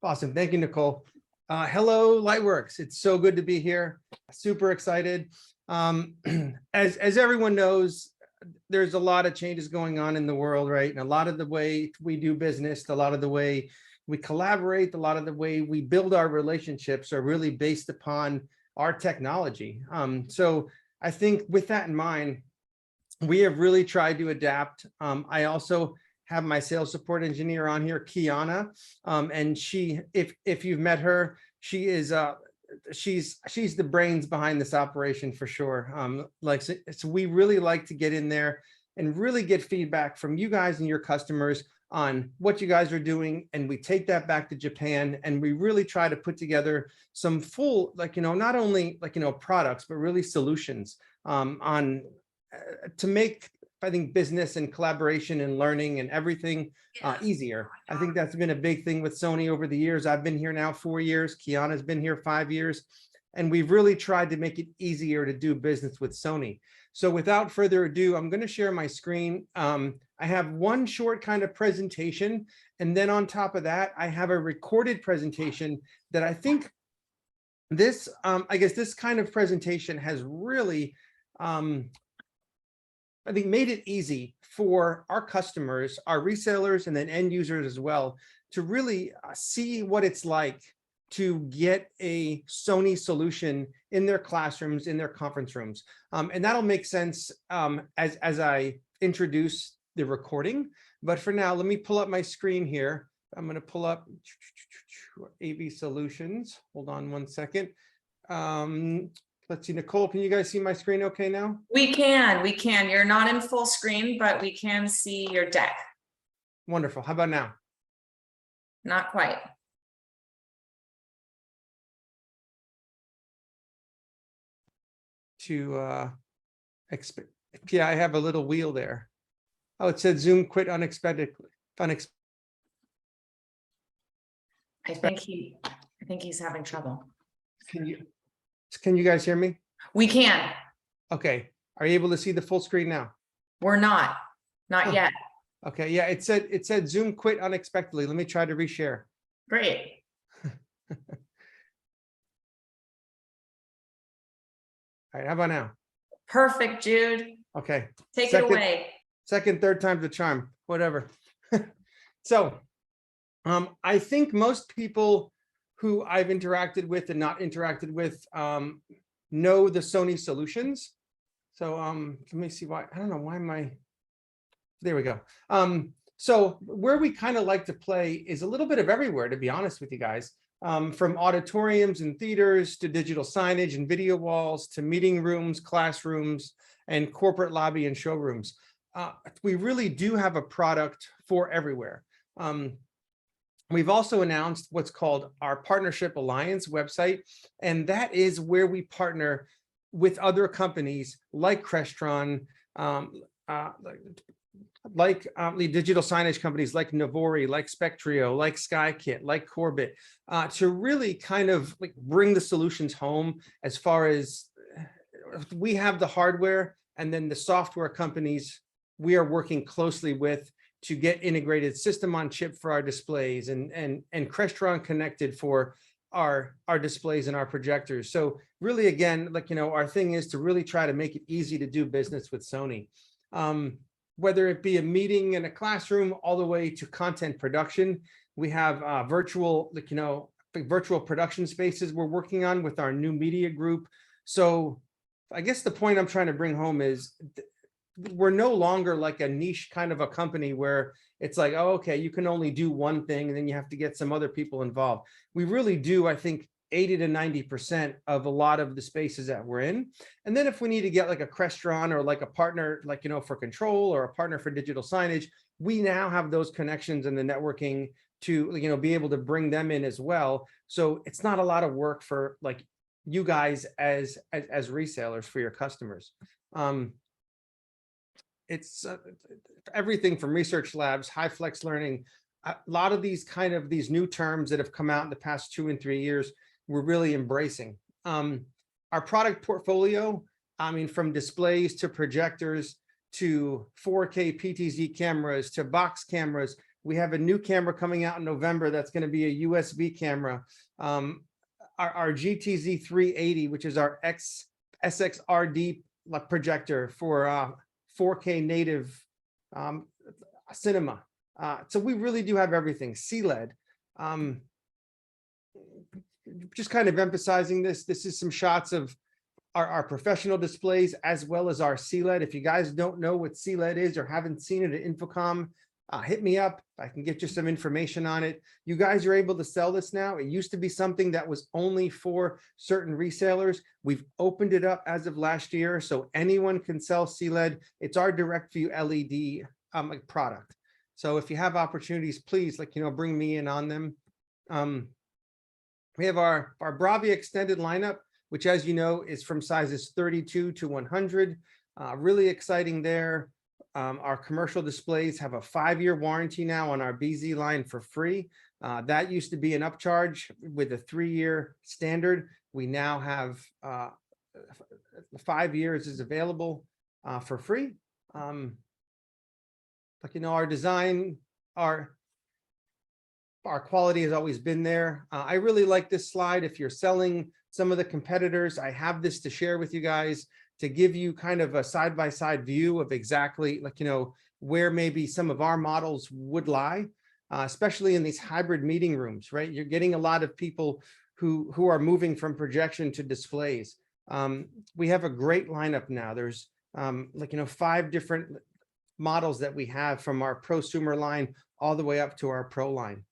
Awesome. Thank you, Nicole. Hello, Lightworks. It's so good to be here. Super excited. As everyone knows, there's a lot of changes going on in the world, right? And a lot of the way we do business, a lot of the way we collaborate, a lot of the way we build our relationships are really based upon our technology. So I think with that in mind, we have really tried to adapt. I also have my sales support engineer on here, Kiana, and she, if you've met her, she is she's the brains behind this operation for sure. So we really like to get in there and really get feedback from you guys and your customers on what you guys are doing, and we take that back to Japan, and we really try to put together some full, not only products, but really solutions on to make, I think, business and collaboration and learning and everything easier. I think that's been a big thing with Sony over the years. I've been here now 4 years. Kiana's been here 5 years, and we've really tried to make it easier to do business with Sony. So without further ado, I'm going to share my screen. I have one short kind of presentation, and then on top of that, I have a recorded presentation that I think this, I guess this kind of presentation has really, I think, made it easy for our customers, our resellers, and then end users as well, to really see what it's like to get a Sony solution in their classrooms, in their conference rooms. And that'll make sense as I introduce the recording. But for now, let me pull up my screen here. I'm going to pull up AV Solutions. Hold on one second. Let's see, Nicole, can you guys see my screen okay now? We can. You're not in full screen, but we can see your deck. Wonderful. How about now? Not quite. Yeah, I have a little wheel there. Oh, it said Zoom quit unexpectedly. I think he's having trouble. Can you guys hear me? We can. Okay. Are you able to see the full screen now? We're not yet. Okay. Yeah, it said Zoom quit unexpectedly. Let me try to reshare. Great. All right. How about now? Perfect, Jude. Okay. Take it away. Second, third time's the charm, whatever. So I think most people who I've interacted with and not interacted with know the Sony solutions. So let me see why, I don't know why there we go. So where we kind of like to play is a little bit of everywhere, to be honest with you guys, from auditoriums and theaters to digital signage and video walls to meeting rooms, classrooms, and corporate lobby and showrooms. We really do have a product for everywhere. We've also announced what's called our Partnership Alliance website, and that is where we partner with other companies like Crestron, like the digital signage companies like Navori, like Spectrio, like SkyKit, like Corbett, to really kind of bring the solutions home. As far as we have the hardware, and then the software companies we are working closely with to get integrated system on chip for our displays, and Crestron connected for our displays and our projectors. So really, again, our thing is to really try to make it easy to do business with Sony. Whether it be a meeting in a classroom all the way to content production, we have virtual production spaces we're working on with our new media group. So I guess the point I'm trying to bring home is we're no longer like a niche kind of a company where it's like, oh, okay, you can only do one thing and then you have to get some other people involved. We really do, I think, 80 to 90% of a lot of the spaces that we're in. And then if we need to get like a Crestron or like a partner, for control, or a partner for digital signage, we now have those connections and the networking to, be able to bring them in as well. So it's not a lot of work for you guys as resellers for your customers. It's everything from research labs, high flex learning, a lot of these new terms that have come out in the past 2 and 3 years, we're really embracing. Our product portfolio, from displays to projectors to 4K PTZ cameras to box cameras, We have a new camera coming out in November that's going to be a USB camera. Our GTZ 380, which is our SXRD projector for 4K native cinema. So we really do have everything. CLED. Just kind of emphasizing this. This is some shots of our professional displays as well as our CLED. If you guys don't know what CLED is or haven't seen it at Infocom, hit me up. I can get you some information on it. You guys are able to sell this now. It used to be something that was only for certain resellers. We've opened it up as of last year, so anyone can sell CLED. It's our direct view LED product. So if you have opportunities, please, bring me in on them. We have our Bravia extended lineup, which, as you know, is from sizes 32 to 100. Really exciting there. Our commercial displays have a 5-year warranty now on our BZ line for free. That used to be an upcharge with a 3-year standard. We now have 5 years is available for free. Our design, our quality has always been there. I really like this slide. If you're selling some of the competitors, I have this to share with you guys to give you kind of a side-by-side view of exactly where maybe some of our models would lie, especially in these hybrid meeting rooms, right? You're getting a lot of people who are moving from projection to displays. We have a great lineup now. There's 5 different models that we have from our prosumer line all the way up to our pro line.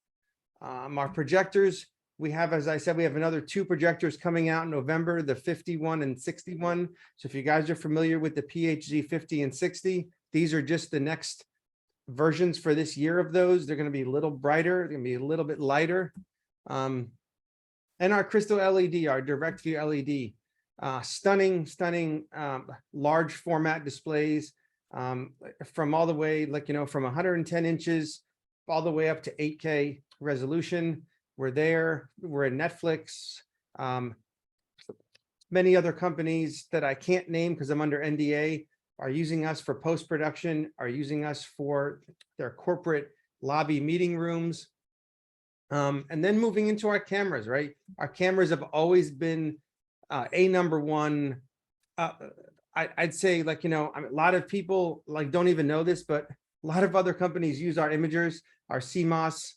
Our projectors, we have, as I said, we have another 2 projectors coming out in November, the 51 and 61. So if you guys are familiar with the PHZ 50 and 60, these are just the next versions for this year of those. They're going to be a little brighter, they're going to be a little bit lighter. And our crystal LED, our direct view LED, stunning, large format displays, from all the way, from 110 inches all the way up to 8K resolution. We're there. We're in Netflix. Many other companies that I can't name because I'm under NDA are using us for post-production, are using us for their corporate lobby meeting rooms. And then moving into our cameras, right? Our cameras have always been a number one. I'd say, a lot of people don't even know this, but a lot of other companies use our imagers, our CMOS.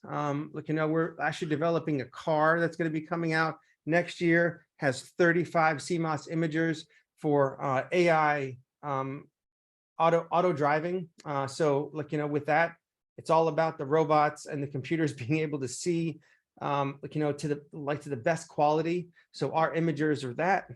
We're actually developing a car that's going to be coming out next year, has 35 CMOS imagers for AI auto driving. So with that, it's all about the robots and the computers being able to see, to the best quality. So our imagers are that.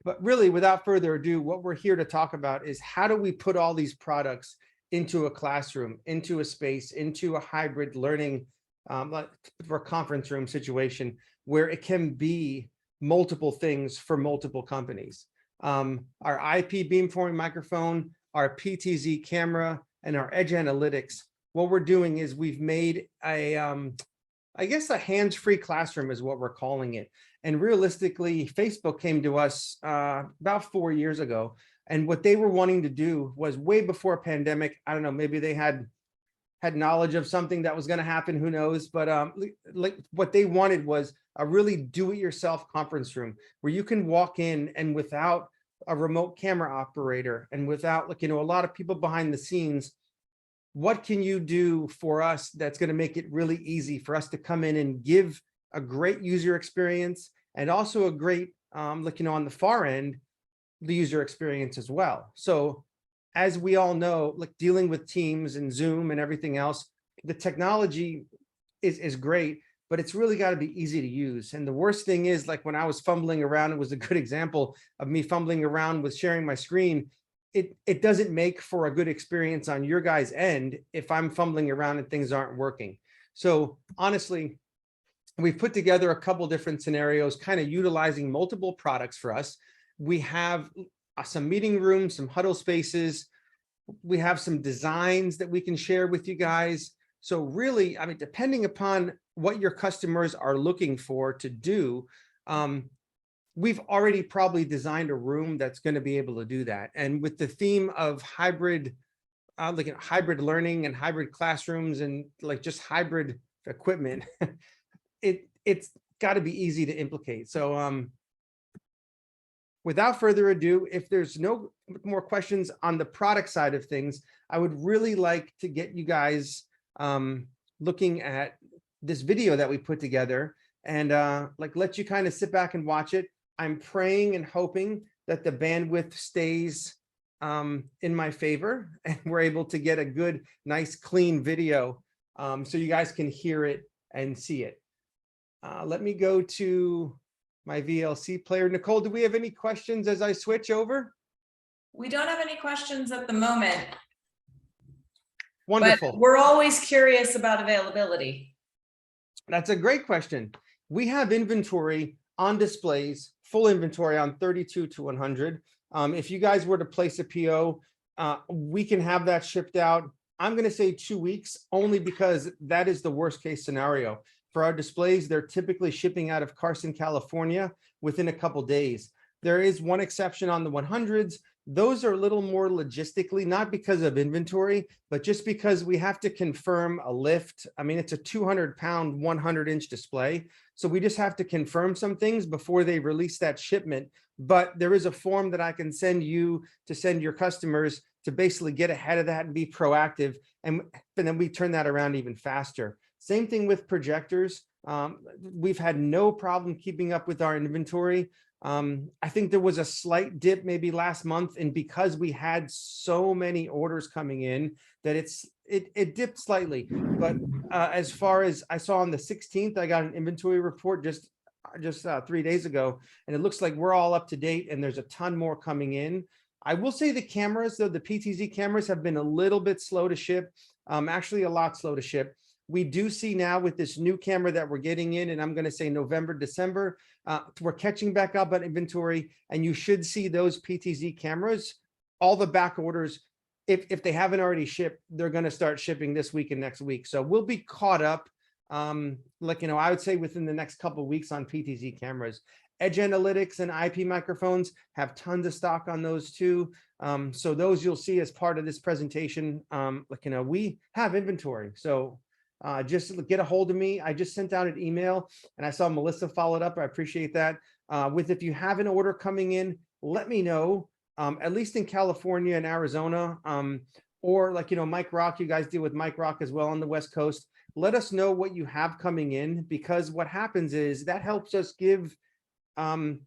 But really, without further ado, what we're here to talk about is how do we put all these products into a classroom, into a space, into a hybrid learning for a conference room situation where it can be multiple things for multiple companies. Our IP beamforming microphone, our PTZ camera, and our Edge Analytics, what we're doing is we've made a, I guess a hands-free classroom is what we're calling it. And realistically, Facebook came to us about 4 years ago. And what they were wanting to do was way before pandemic. I don't know, maybe they had knowledge of something that was going to happen, who knows? But what they wanted was a really do-it-yourself conference room where you can walk in and without a remote camera operator and without a lot of people behind the scenes, what can you do for us that's going to make it really easy for us to come in and give a great user experience and also a great, on the far end, the user experience as well. So as we all know, dealing with Teams and Zoom and everything else, the technology is great, but it's really got to be easy to use. And the worst thing is, when I was fumbling around, it was a good example of me fumbling around with sharing my screen. It doesn't make for a good experience on your guys' end if I'm fumbling around and things aren't working. So honestly, we've put together a couple different scenarios, kind of utilizing multiple products for us. We have some meeting rooms, some huddle spaces. We have some designs that we can share with you guys. So really, depending upon what your customers are looking for to do, we've already probably designed a room that's going to be able to do that. And with the theme of hybrid like hybrid learning and hybrid classrooms and like just hybrid equipment, it's got to be easy to implicate. So without further ado, if there's no more questions on the product side of things, I would really like to get you guys looking at this video that we put together and like let you kind of sit back and watch it. I'm praying and hoping that the bandwidth stays in my favor and we're able to get a good, nice, clean video so you guys can hear it and see it. Let me go to my VLC player. Nicole, do we have any questions as I switch over? We don't have any questions at the moment. Wonderful. But we're always curious about availability. That's a great question. We have inventory on displays, full inventory on 32 to 100. If you guys were to place a PO, we can have that shipped out. I'm going to say 2 weeks only because that is the worst case scenario. For our displays, they're typically shipping out of Carson, California within a couple days. There is one exception on the 100s. Those are a little more logistically, not because of inventory, but just because we have to confirm a lift. I mean, it's a 200-pound, 100-inch display. So we just have to confirm some things before they release that shipment. But there is a form that I can send you to send your customers to basically get ahead of that and be proactive. And then we turn that around even faster. Same thing with projectors. We've had no problem keeping up with our inventory. I think there was a slight dip maybe last month, and because we had so many orders coming in that it dipped slightly. But as far as I saw on the 16th, I got an inventory report just 3 days ago, and it looks like we're all up to date and there's a ton more coming in. I will say the cameras, though, the PTZ cameras have been a little bit slow to ship, actually a lot slow to ship. We do see now with this new camera that we're getting in, and I'm going to say November, December, we're catching back up on inventory, and you should see those PTZ cameras, all the back orders, if they haven't already shipped, they're going to start shipping this week and next week. So we'll be caught up, like, I would say within the next couple of weeks on PTZ cameras. Edge analytics and IP microphones have tons of stock on those too. So those you'll see as part of this presentation. We have inventory. So just get a hold of me. I just sent out an email and I saw Melissa followed up. I appreciate that. If you have an order coming in, let me know, at least in California and Arizona, or Mike Rock, you guys deal with Mike Rock as well on the West Coast. Let us know what you have coming in, because what happens is that helps us give an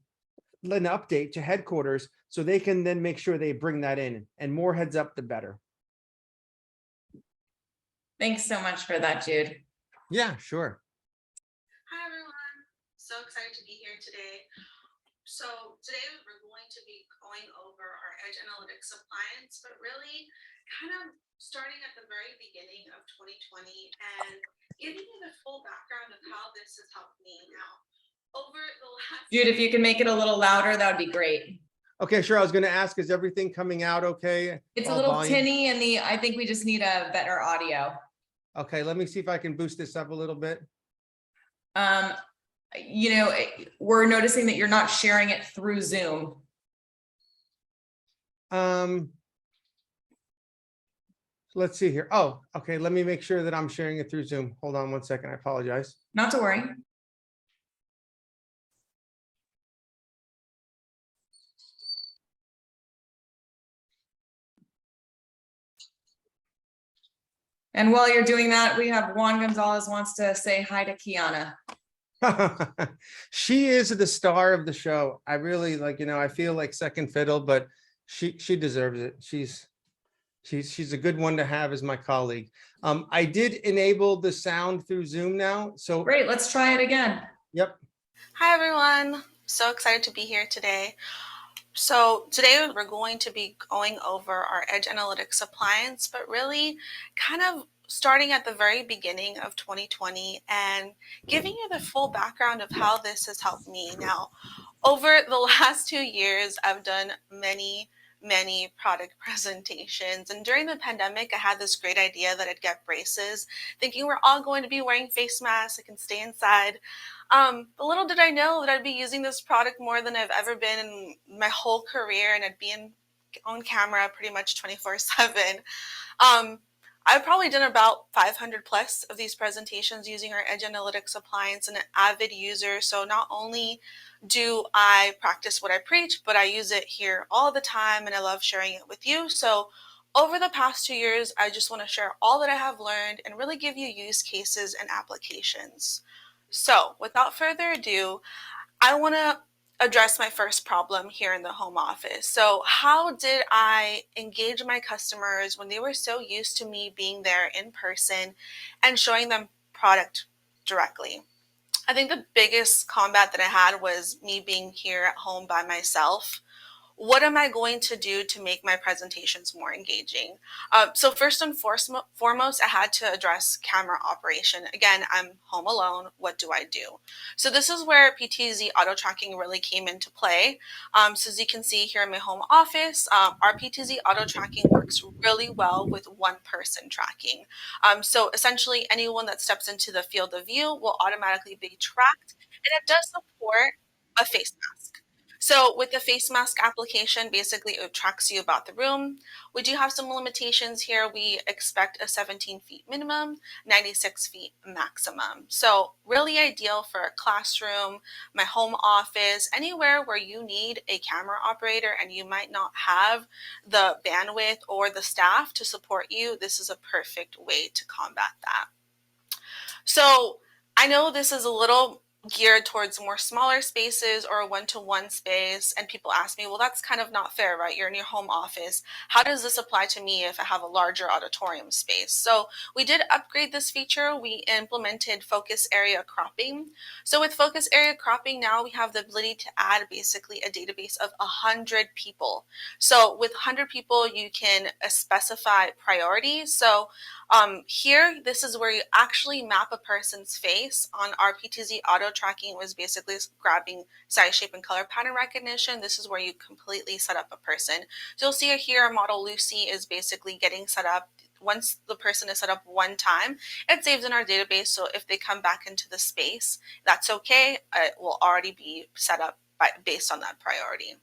update to headquarters so they can then make sure they bring that in, and more heads up, the better. Thanks so much for that, Jude. Yeah, sure. Hi, everyone. So excited to be here today. So today we're going to be going over our Edge Analytics appliance, but really kind of starting at the very beginning of 2020 and giving you the full background of how this has helped me now. Over the last— Jude, if you can make it a little louder, that would be great. Okay, sure. I was going to ask, is everything coming out okay? It's a All little volume? tinny, and I think we just need a better audio. Okay, let me see if I can boost this up a little bit. We're noticing that you're not sharing it through Zoom. Let's see here. Oh, okay. Let me make sure that I'm sharing it through Zoom. Hold on one second. I apologize. Not to worry. And while you're doing that, we have Juan Gonzalez wants to say hi to Kiana. She is the star of the show. I really I feel like second fiddle, but she deserves it. She's a good one to have as my colleague. I did enable the sound through Zoom now. So great, let's try it again. Yep. Hi, everyone. So excited to be here today. So today we're going to be going over our Edge Analytics appliance, but really kind of starting at the very beginning of 2020 and giving you the full background of how this has helped me. Now, over the last 2 years, I've done many product presentations, and during the pandemic I had this great idea that I'd get braces, thinking we're all going to be wearing face masks, I can stay inside. But little did I know that I'd be using this product more than I've ever been in my whole career, and I'd be on camera pretty much 24/7. I've probably done about 500 plus of these presentations using our Edge Analytics appliance, and an avid user. So not only do I practice what I preach, but I use it here all the time, and I love sharing it with you. So over the past 2 years, I just want to share all that I have learned and really give you use cases and applications. So without further ado, I want to address my first problem here in the home office. So how did I engage my customers when they were so used to me being there in person and showing them product directly? I think the biggest combat that I had was me being here at home by myself. What am I going to do to make my presentations more engaging? So first and foremost, I had to address camera operation. Again, I'm home alone. What do I do? So this is where PTZ auto tracking really came into play. So as you can see here in my home office, our PTZ auto tracking works really well with one person tracking. So essentially anyone that steps into the field of view will automatically be tracked, and it does support a face mask. So with the face mask application, basically it tracks you about the room. We do have some limitations here. We expect a 17 feet minimum, 96 feet maximum. So really ideal for a classroom, my home office, anywhere where you need a camera operator and you might not have the bandwidth or the staff to support you. This is a perfect way to combat that. So I know this is a little geared towards more smaller spaces or a one-to-one space, and people ask me, well, that's kind of not fair, right? You're in your home office. How does this apply to me if I have a larger auditorium space? So we did upgrade this feature. We implemented focus area cropping. So with focus area cropping, now we have the ability to add basically a database of 100 people. So with 100 people, you can specify priorities. So here, this is where you actually map a person's face. On our PTZ auto tracking, was basically grabbing size, shape, and color pattern recognition. This is where you completely set up a person. So you'll see here, our model Lucy is basically getting set up. Once the person is set up one time, it saves in our database. So if they come back into the space, that's okay. It will already be set up based on that priority.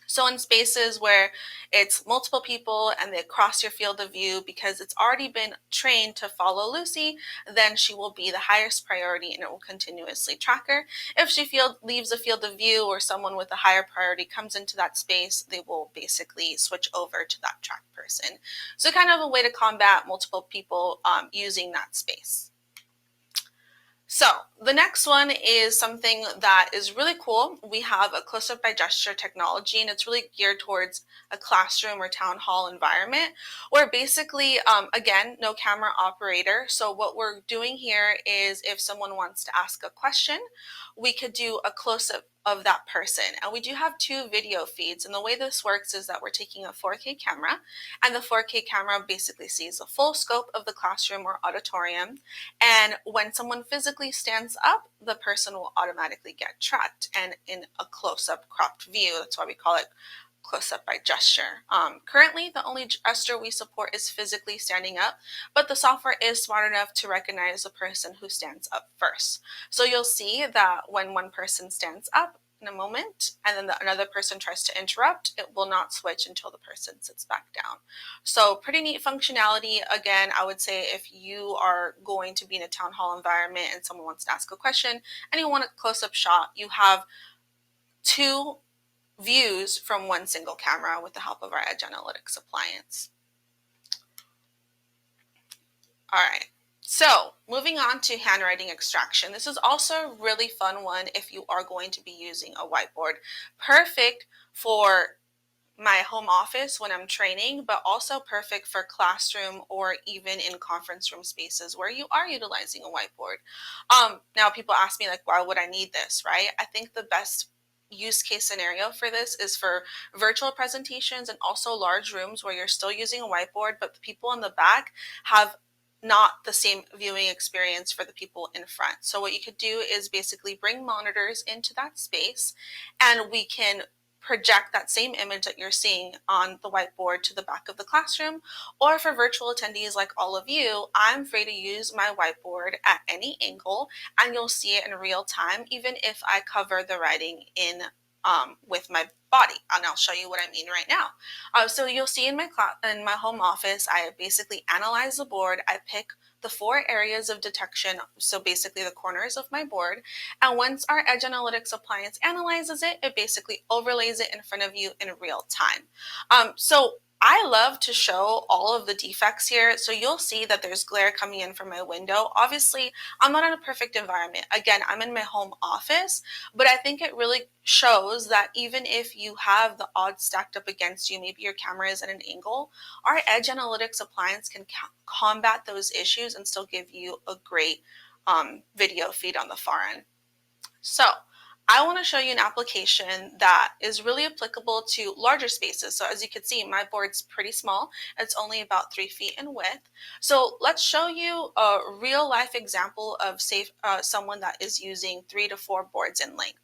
So in spaces where it's multiple people and they cross your field of view, because it's already been trained to follow Lucy, then she will be the highest priority and it will continuously track her. If she leaves the field of view or someone with a higher priority comes into that space, they will basically switch over to that tracked person. So kind of a way to combat multiple people using that space. So the next one is something that is really cool. We have a close-up by gesture technology, and it's really geared towards a classroom or town hall environment where basically, again, no camera operator. So what we're doing here is if someone wants to ask a question, we could do a close-up of that person. And we do have 2 video feeds. And the way this works is that we're taking a 4K camera, and the 4K camera basically sees the full scope of the classroom or auditorium. And when someone physically stands up, the person will automatically get tracked and in a close-up cropped view. That's why we call it close-up by gesture. Currently, the only gesture we support is physically standing up, but the software is smart enough to recognize the person who stands up first. So you'll see that when one person stands up in a moment and then another person tries to interrupt, it will not switch until the person sits back down. So pretty neat functionality. Again, I would say if you are going to be in a town hall environment and someone wants to ask a question and you want a close-up shot, you have 2 views from one single camera with the help of our Edge Analytics appliance. All right, so moving on to handwriting extraction. This is also a really fun one if you are going to be using a whiteboard. Perfect for my home office when I'm training, but also perfect for classroom or even in conference room spaces where you are utilizing a whiteboard. Now people ask me like, why would I need this, right? I think the best use case scenario for this is for virtual presentations and also large rooms where you're still using a whiteboard, but the people in the back have not the same viewing experience for the people in front. So what you could do is basically bring monitors into that space and we can project that same image that you're seeing on the whiteboard to the back of the classroom. Or for virtual attendees like all of you, I'm free to use my whiteboard at any angle and you'll see it in real time, even if I cover the writing in with my body, and I'll show you what I mean right now. So you'll see in my home office, I basically analyze the board. I pick the 4 areas of detection, so basically the corners of my board, and once our Edge Analytics appliance analyzes it, it basically overlays it in front of you in real time. So I love to show all of the defects here. So you'll see that there's glare coming in from my window. Obviously, I'm not in a perfect environment. Again, I'm in my home office, but I think it really shows that even if you have the odds stacked up against you, maybe your camera is at an angle, our Edge Analytics appliance can combat those issues and still give you a great video feed on the far end. So I want to show you an application that is really applicable to larger spaces. So as you can see, my board's pretty small. It's only about 3 feet in width. So let's show you a real life example of someone that is using 3 to 4 boards in length.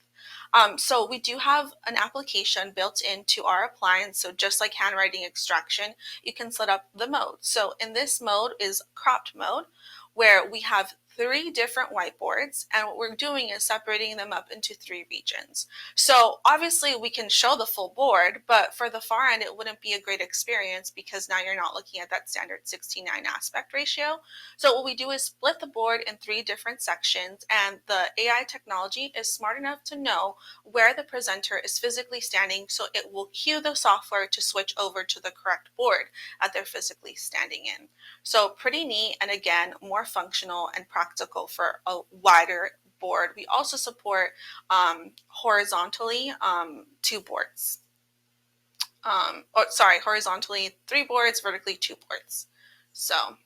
So we do have an application built into our appliance. So just like handwriting extraction, you can set up the mode. So in this mode is cropped mode, where we have 3 different whiteboards, and what we're doing is separating them up into 3 regions. So obviously we can show the full board, but for the far end, it wouldn't be a great experience because now you're not looking at that standard 16:9 aspect ratio. So what we do is split the board in 3 different sections, and the AI technology is smart enough to know where the presenter is physically standing, so it will cue the software to switch over to the correct board that they're physically standing in. So pretty neat, and again, more functional and practical for a wider board. We also support horizontally 2 boards. Horizontally 3 boards, vertically 2 boards. So, all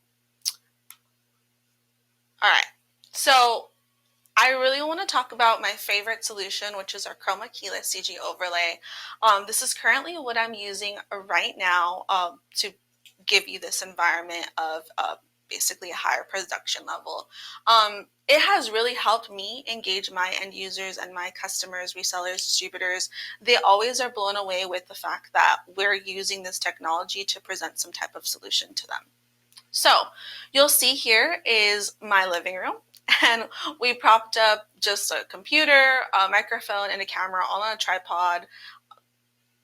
right. So I really want to talk about my favorite solution, which is our Chroma keyless CG overlay. This is currently what I'm using right now to give you this environment of basically a higher production level. It has really helped me engage my end users and my customers, resellers, distributors. They always are blown away with the fact that we're using this technology to present some type of solution to them. So you'll see here is my living room, and we propped up just a computer, a microphone, and a camera all on a tripod.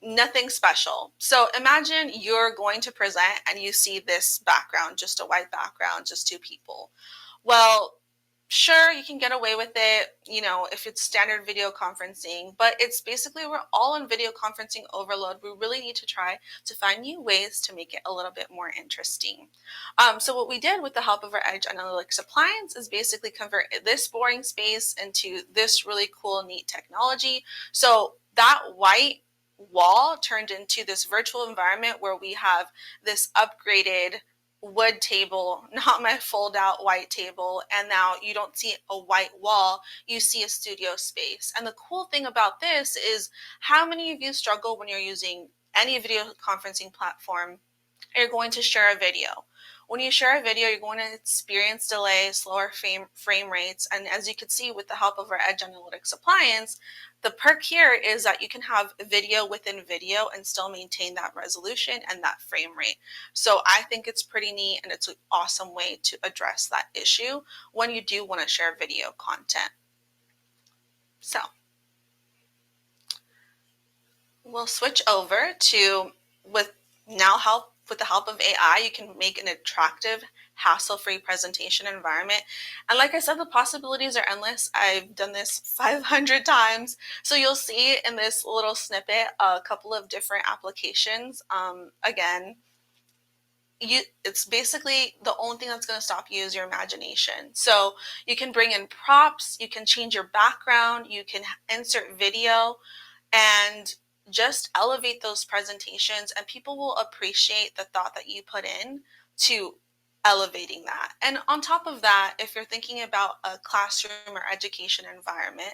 Nothing special. So imagine you're going to present and you see this background, just a white background, just 2 people. Well, sure, you can get away with it, if it's standard video conferencing, but it's basically we're all in video conferencing overload. We really need to try to find new ways to make it a little bit more interesting. So what we did with the help of our Edge Analytics appliance is basically convert this boring space into this really cool, neat technology. So that white wall turned into this virtual environment where we have this upgraded wood table, not my fold out white table, and now you don't see a white wall, you see a studio space. And the cool thing about this is, how many of you struggle when you're using any video conferencing platform? You're going to share a video. When you share a video, you're going to experience delay, slower frame rates, and as you can see with the help of our Edge Analytics appliance, the perk here is that you can have video within video and still maintain that resolution and that frame rate. So I think it's pretty neat, and it's an awesome way to address that issue when you do want to share video content. So we'll switch over to, with the help of AI, you can make an attractive, hassle-free presentation environment. And like I said, the possibilities are endless. I've done this 500 times. So you'll see in this little snippet a couple of different applications. Again, it's basically the only thing that's going to stop you is your imagination. So you can bring in props, you can change your background, you can insert video, and just elevate those presentations, and people will appreciate the thought that you put in to elevating that. And on top of that, if you're thinking about a classroom or education environment,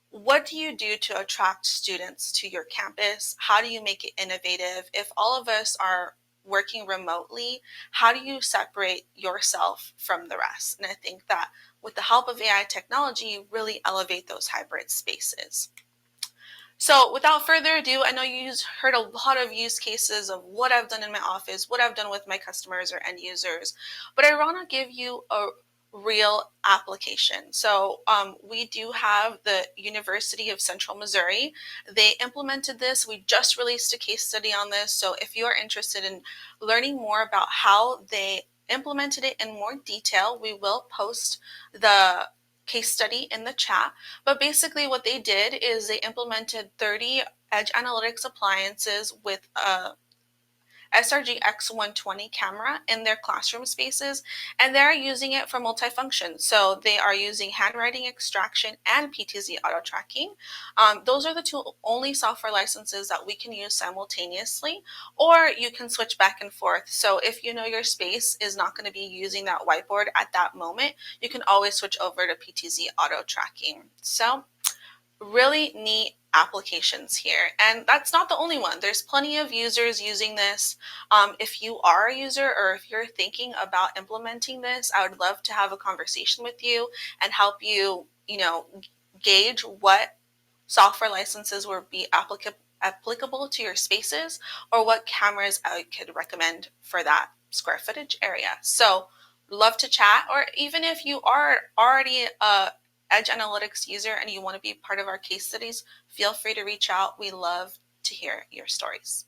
what do you do to attract students to your campus? How do you make it innovative? If all of us are working remotely, how do you separate yourself from the rest? And I think that with the help of AI technology, you really elevate those hybrid spaces. So without further ado, I know you heard a lot of use cases of what I've done in my office, what I've done with my customers or end users, but I want to give you a real application. So we do have the University of Central Missouri. They implemented this. We just released a case study on this. So if you are interested in learning more about how they implemented it in more detail, we will post the case study in the chat. But basically what they did is they implemented 30 edge analytics appliances with a SRG X120 camera in their classroom spaces, and they're using it for multifunction. So they are using handwriting extraction and PTZ auto tracking. Those are the two only software licenses that we can use simultaneously, or you can switch back and forth. So if you know your space is not going to be using that whiteboard at that moment, you can always switch over to PTZ auto tracking. So really neat applications here, and that's not the only one. There's plenty of users using this. If you are a user or if you're thinking about implementing this, I would love to have a conversation with you and help you, gauge what software licenses would be applicable to your spaces, or what cameras I could recommend for that square footage area. So love to chat, or even if you are already a Edge Analytics user and you want to be part of our case studies, feel free to reach out. We love to hear your stories.